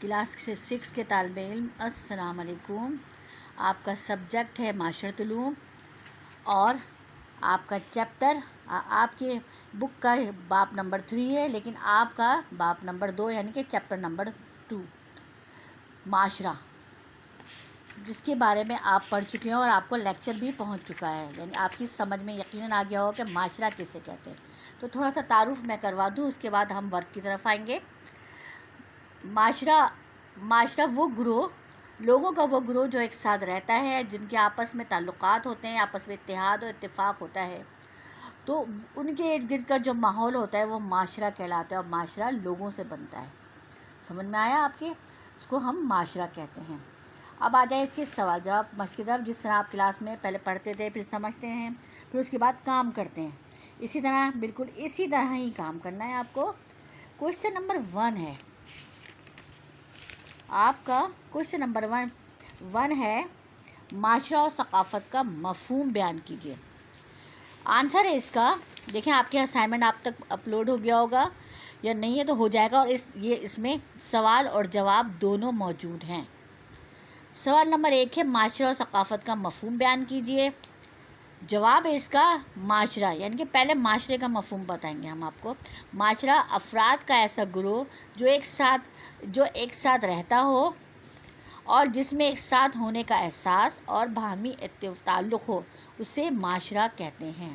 Class 6 کے طالب علم السلام علیکم۔ آپ کا سبجیکٹ ہے معاشرت علوم اور آپ کا چیپٹر آپ کے بک کا باب نمبر 3 ہے، لیکن آپ کا باب نمبر 2 یعنی کہ چیپٹر نمبر 2 معاشرہ، جس کے بارے میں آپ پڑھ چکے ہیں اور آپ کو لیکچر بھی پہنچ چکا ہے، یعنی آپ کی سمجھ میں یقیناً آ گیا ہو کہ معاشرہ کسے کہتے ہیں۔ تو تھوڑا سا تعارف میں کروا دوں، اس کے بعد ہم ورک کی طرف آئیں گے۔ معاشرہ وہ گروہ، لوگوں کا وہ گروہ جو ایک ساتھ رہتا ہے، جن کے آپس میں تعلقات ہوتے ہیں، آپس میں اتحاد اور اتفاق ہوتا ہے، تو ان کے ارد گرد کا جو ماحول ہوتا ہے وہ معاشرہ کہلاتا ہے، اور معاشرہ لوگوں سے بنتا ہے۔ سمجھ میں آیا آپ کے؟ اس کو ہم معاشرہ کہتے ہیں۔ اب آ جائے اس کے سوال جواب مشق کی طرف، جس طرح آپ کلاس میں پہلے پڑھتے تھے، پھر سمجھتے ہیں، پھر اس کے بعد کام کرتے ہیں، اسی طرح بالکل اسی طرح ہی کام کرنا ہے آپ کو۔ کوشچن نمبر 1 ہے آپ کا، کوشچن نمبر 1 ہے معاشرہ اور ثقافت کا مفہوم بیان کیجیے۔ آنسر ہے اس کا، دیکھیں آپ کے اسائنمنٹ آپ تک اپلوڈ ہو گیا ہوگا یا نہیں ہے تو ہو جائے گا، اور اس میں سوال اور جواب دونوں موجود ہیں۔ سوال نمبر 1 ہے معاشرہ اور ثقافت کا مفہوم بیان کیجیے۔ جواب ہے اس کا معاشرہ، یعنی کہ پہلے معاشرے کا مفہوم بتائیں گے ہم آپ کو۔ معاشرہ افراد کا ایسا گروہ جو ایک ساتھ رہتا ہو اور جس میں ایک ساتھ ہونے کا احساس اور باہمی تعلق ہو، اسے معاشرہ کہتے ہیں۔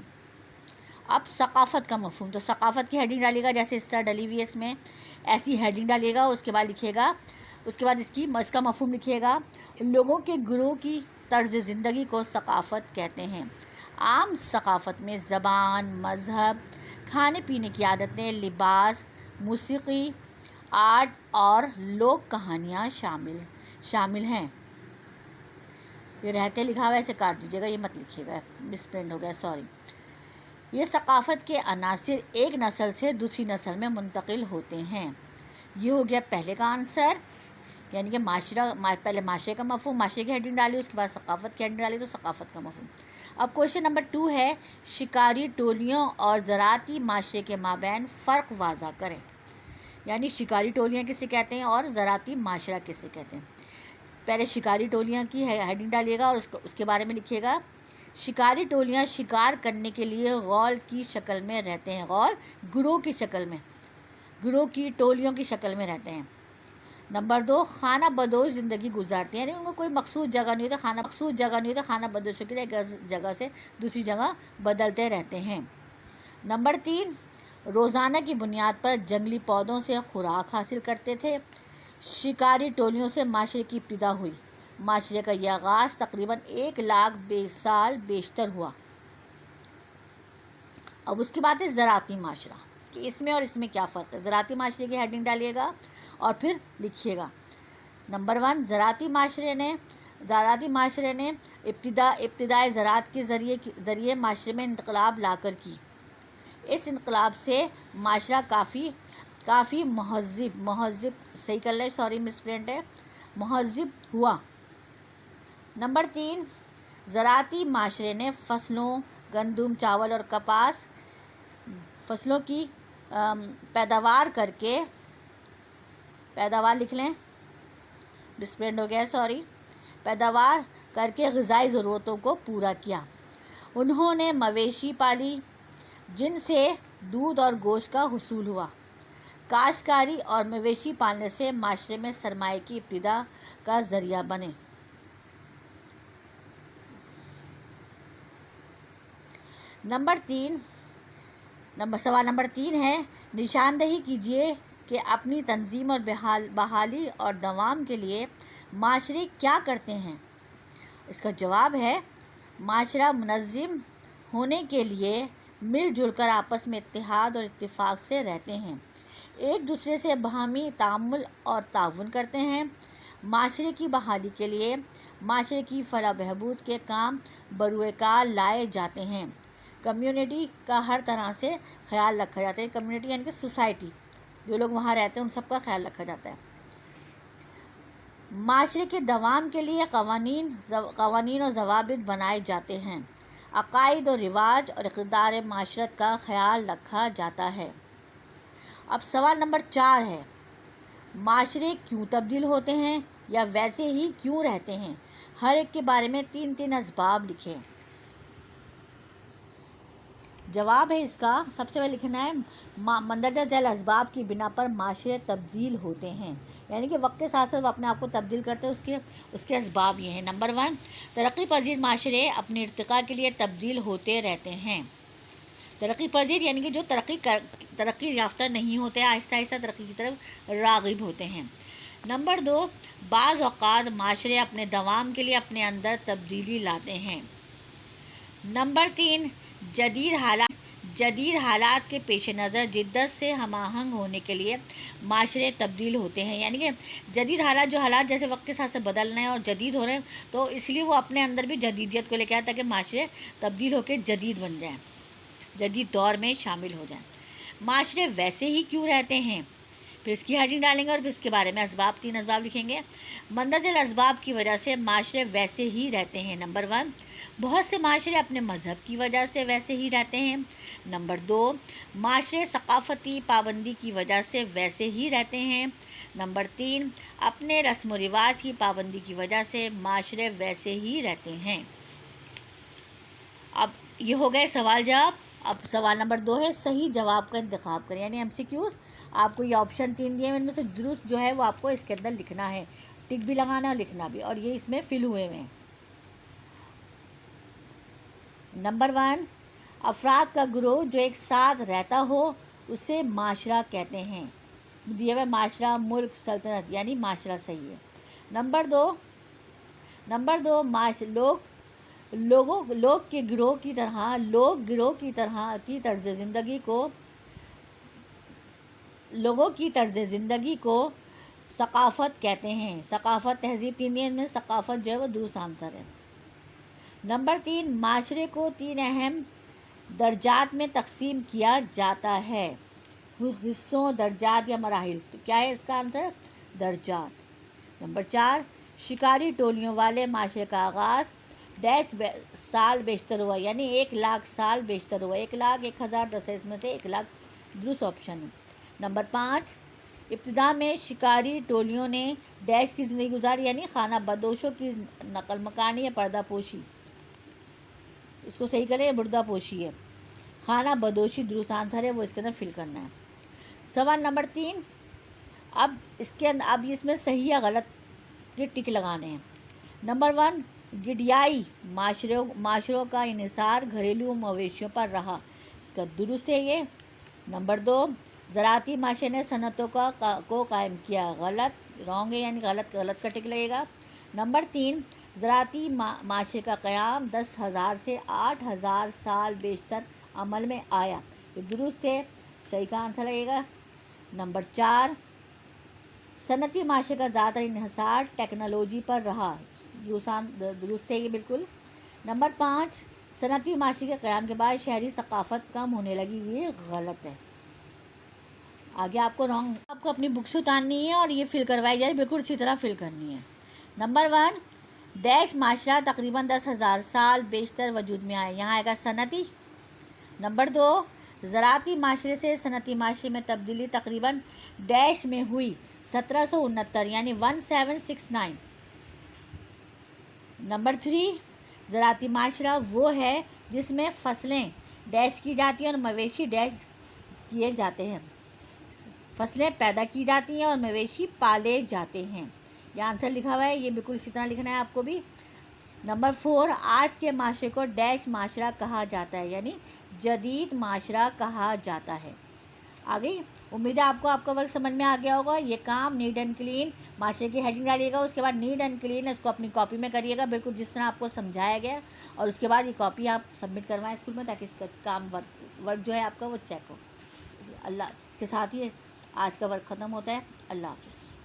اب ثقافت کا مفہوم، تو ثقافت کی ہیڈنگ ڈالیے گا، جیسے اس طرح ڈلی ہوئی ہے، اس میں ایسی ہیڈنگ ڈالیے گا، اس کے بعد لکھیے گا، اس کے بعد اس کا مفہوم لکھیے گا۔ لوگوں کے گروہ کی طرز زندگی کو ثقافت کہتے ہیں۔ عام ثقافت میں زبان، مذہب، کھانے پینے کی عادتیں، لباس، موسیقی، آرٹ اور لوک کہانیاں شامل ہیں۔ یہ رہتے لکھا ہوا ہے، اسے کاٹ دیجیے گا، یہ مت لکھیے گا، مس پرنٹ ہو گیا، سوری۔ یہ ثقافت کے عناصر ایک نسل سے دوسری نسل میں منتقل ہوتے ہیں۔ یہ ہو گیا پہلے کا آنسر، یعنی کہ پہلے معاشرے کا مفہوم، معاشرے کی ہیڈنگ ڈالی، اس کے بعد ثقافت کی ہیڈنگ ڈالی تو ثقافت کا مفہوم۔ اب کوشچن نمبر 2 ہے شکاری ٹولیوں اور زراعتی معاشرے کے مابین فرق واضح کریں۔ یعنی شکاری ٹولیاں کسے کہتے ہیں اور زراعتی معاشرہ کسے کہتے ہیں۔ پہلے شکاری ٹولیاں کی ہیڈنگ ڈالیے گا اور اس کے بارے میں لکھیے گا۔ شکاری ٹولیاں شکار کرنے کے لیے غول کی شکل میں رہتے ہیں، غول گروہ کی شکل میں، گروہ کی ٹولیوں کی شکل میں رہتے ہیں۔ نمبر 2 خانہ بدوش زندگی گزارتے ہیں، یعنی ان کو کوئی مخصوص جگہ نہیں ہوتی، خانہ بدوشوں کے لیے ایک جگہ سے دوسری جگہ بدلتے رہتے ہیں۔ نمبر 3 روزانہ کی بنیاد پر جنگلی پودوں سے خوراک حاصل کرتے تھے۔ شکاری ٹولیوں سے معاشرے کی ابتدا ہوئی۔ معاشرے کا یہ آغاز تقریباً 1,20,000 سال بیشتر ہوا۔ اب اس کے بعد ہے زراعتی معاشرہ، کہ اس میں اور اس میں کیا فرق ہے۔ زراعتی معاشرے کی ہیڈنگ ڈالیے گا اور پھر لکھیے گا۔ نمبر 1 زراعتی معاشرے نے ابتدائے زراعت کے ذریعے معاشرے میں انقلاب لا کر کی۔ اس انقلاب سے معاشرہ کافی مہذب ہوا۔ نمبر 3 زراعتی معاشرے نے فصلوں، گندم، چاول اور کپاس فصلوں کی پیداوار لکھ لیں، ڈسپلینڈ ہو گیا، سوری، پیداوار کر کے غذائی ضرورتوں کو پورا کیا۔ انہوں نے مویشی پالی جن سے دودھ اور گوشت کا حصول ہوا۔ کاشتکاری اور مویشی پالنے سے معاشرے میں سرمایہ کی ابتدا کا ذریعہ بنے۔ سوال نمبر 3 ہے نشاندہی کیجیے کہ اپنی تنظیم اور بحالی اور دوام کے لیے معاشرے کیا کرتے ہیں۔ اس کا جواب ہے معاشرہ منظم ہونے کے لیے مل جل کر آپس میں اتحاد اور اتفاق سے رہتے ہیں، ایک دوسرے سے باہمی تعامل اور تعاون کرتے ہیں۔ معاشرے کی بحالی کے لیے معاشرے کی فلاح و بہبود کے کام بروئے کار لائے جاتے ہیں۔ کمیونٹی کا ہر طرح سے خیال رکھا جاتا ہے، کمیونٹی یعنی کہ سوسائٹی، جو لوگ وہاں رہتے ہیں ان سب کا خیال رکھا جاتا ہے۔ معاشرے کے دوام کے لیے قوانین و ضوابط بنائے جاتے ہیں۔ عقائد و رواج اور اقدار معاشرت کا خیال رکھا جاتا ہے۔ اب سوال نمبر 4 ہے معاشرے کیوں تبدیل ہوتے ہیں یا ویسے ہی کیوں رہتے ہیں، ہر ایک کے بارے میں 3 اسباب لکھیں۔ جواب ہے اس کا، سب سے پہلے لکھنا ہے مندرجہ ذیل اسباب کی بنا پر معاشرے تبدیل ہوتے ہیں، یعنی کہ وقت کے ساتھ ساتھ وہ اپنے آپ کو تبدیل کرتے ہیں، اس کے اسباب یہ ہیں۔ نمبر 1، ترقی پذیر معاشرے اپنے ارتقاء کے لیے تبدیل ہوتے رہتے ہیں۔ ترقی پذیر یعنی کہ جو ترقی یافتہ نہیں ہوتے، آہستہ آہستہ ترقی کی طرف راغب ہوتے ہیں۔ نمبر 2، بعض اوقات معاشرے اپنے دوام کے لیے اپنے اندر تبدیلی لاتے ہیں۔ نمبر 3، جدید حالات کے پیش نظر جدت سے ہم آہنگ ہونے کے لیے معاشرے تبدیل ہوتے ہیں، یعنی کہ جدید حالات جیسے وقت کے ساتھ سے بدل رہے ہیں اور جدید ہو رہے ہیں، تو اس لیے وہ اپنے اندر بھی جدیدیت کو لے کے آئے تاکہ معاشرے تبدیل ہو کے جدید بن جائیں، جدید دور میں شامل ہو جائیں۔ معاشرے ویسے ہی کیوں رہتے ہیں، پھر اس کی ہیڈنگ ڈالیں گے اور پھر اس کے بارے میں 3 اسباب لکھیں گے۔ مندرجہ ذیل اسباب کی وجہ سے معاشرے ویسے ہی رہتے ہیں۔ نمبر 1، بہت سے معاشرے اپنے مذہب کی وجہ سے ویسے ہی رہتے ہیں۔ نمبر 2، معاشرے ثقافتی پابندی کی وجہ سے ویسے ہی رہتے ہیں۔ نمبر 3، اپنے رسم و رواج کی پابندی کی وجہ سے معاشرے ویسے ہی رہتے ہیں۔ اب یہ ہو گئے سوال جواب۔ اب سوال نمبر 2 ہے صحیح جواب کا انتخاب کریں، یعنی MCQs۔ آپ کو یہ آپشن 3 دیے ہیں، ان میں سے درست جو ہے وہ آپ کو اس کے اندر لکھنا ہے، ٹک بھی لگانا ہے اور لکھنا بھی، اور یہ اس میں فل ہوئے ہیں۔ نمبر 1، افراد کا گروہ جو ایک ساتھ رہتا ہو اسے معاشرہ کہتے ہیں۔ دیا ہوا معاشرہ، ملک، سلطنت، یعنی معاشرہ صحیح ہے۔ نمبر 2، لوگ گروہ کی طرز زندگی کو ثقافت کہتے ہیں۔ ثقافت، تہذیب 3 دن میں ثقافت جو ہے وہ درست آنسر ہے۔ نمبر 3، معاشرے کو 3 اہم درجات میں تقسیم کیا جاتا ہے، حصوں، درجات یا مراحل۔ تو کیا ہے اس کا آنسر؟ درجات۔ نمبر 4، شکاری ٹولیوں والے معاشرے کا آغاز سال بیشتر ہوا، یعنی 1,00,000 سال بیشتر ہوا۔ 1,00,000 1,010 ہے، اس میں سے 1,00,000 درست آپشن ہے۔ نمبر 5، ابتدا میں شکاری ٹولیوں نے ڈیش کی زندگی گزاری، یعنی خانہ بدوشوں کی نقل مکانی یا پردہ پوشی۔ اس کو صحیح کریں، بردہ پوشی ہے، خانہ بدوشی درست آنسر ہے، وہ اس کے اندر فل کرنا ہے۔ سوال نمبر 3، اب اس میں صحیح یا غلط کے ٹک لگانے ہیں۔ نمبر 1، گڈیائی معاشروں کا انحصار گھریلو مویشیوں پر رہا، اس کا درست ہے یہ۔ نمبر 2، زراعتی معاشرے نے صنعتوں کو قائم کیا، غلط، رانگ ہے، یعنی غلط کا ٹک لگے گا۔ نمبر 3، زراعتی معاشرے کا قیام 10,000 سے 8,000 سال بیشتر عمل میں آیا، یہ درست ہے، صحیح کا آنسر لگے گا۔ نمبر 4، صنعتی معاشرے کا زیادہ تر انحصار ٹیکنالوجی پر رہا، درست ہے یہ بالکل۔ نمبر 5، صنعتی معاشرے کے قیام کے بعد شہری ثقافت کم ہونے لگی، یہ غلط ہے۔ آگے آپ کو اپنی بک سے اتارنی ہے اور یہ فل کروائی جائے، بالکل اسی طرح فل کرنی ہے۔ نمبر 1، ڈیش معاشرہ تقریباً 10,000 سال بیشتر وجود میں آئے، یہاں آئے گا صنعتی۔ نمبر 2، زراعتی معاشرے سے صنعتی معاشرے میں تبدیلی تقریباً ڈیش میں ہوئی 1769، یعنی 1769۔ نمبر 3، زراعتی معاشرہ وہ ہے جس میں فصلیں ڈیش کی جاتی ہیں اور مویشی ڈیش کیے جاتے ہیں، فصلیں پیدا کی جاتی ہیں اور مویشی پالے جاتے ہیں، یہ آنسر لکھا ہوا ہے، یہ بالکل اسی طرح لکھنا ہے آپ کو بھی۔ نمبر 4، آج کے معاشرے کو ڈیش معاشرہ کہا جاتا ہے، یعنی جدید معاشرہ کہا جاتا ہے۔ آگے امید ہے آپ کا ورک سمجھ میں آ گیا ہوگا۔ یہ کام نیٹ اینڈ کلین معاشرے کی ہیڈنگ ڈالیے گا، اس کے بعد نیٹ اینڈ کلین اس کو اپنی کاپی میں کریے گا، بالکل جس طرح آپ کو سمجھایا گیا، اور اس کے بعد یہ کاپی آپ سبمٹ کروائیں اسکول میں تاکہ اس کا کام ورک جو ہے آپ کا وہ چیک ہو۔ اس کے ساتھ ہی آج کا ورک ختم ہوتا ہے۔ اللہ حافظ۔